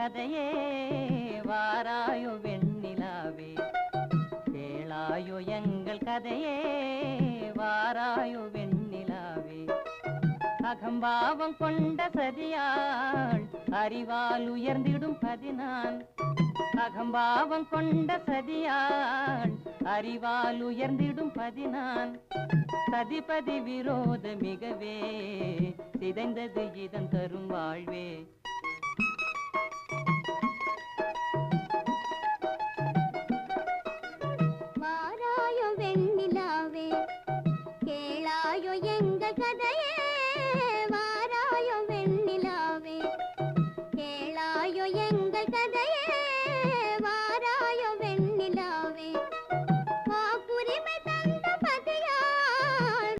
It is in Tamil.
கதையே வாராயோ வெண்ணிலாவே கேளாயோ எங்கள் கதையே வாராயோ வெண்ணிலாவே அகம்பாவம் கொண்ட சதியாள் அறிவால் உயர்ந்திடும் பதினான் அகம்பாவம் கொண்ட சதியாள் அறிவால் உயர்ந்திடும் பதினான் சதிபதி விரோத மிகவே சிதைந்தது இதன் தரும் வாழ்வே வாராயோ வெண்ணிலாவே கேளாயோ எங்கள் கதையே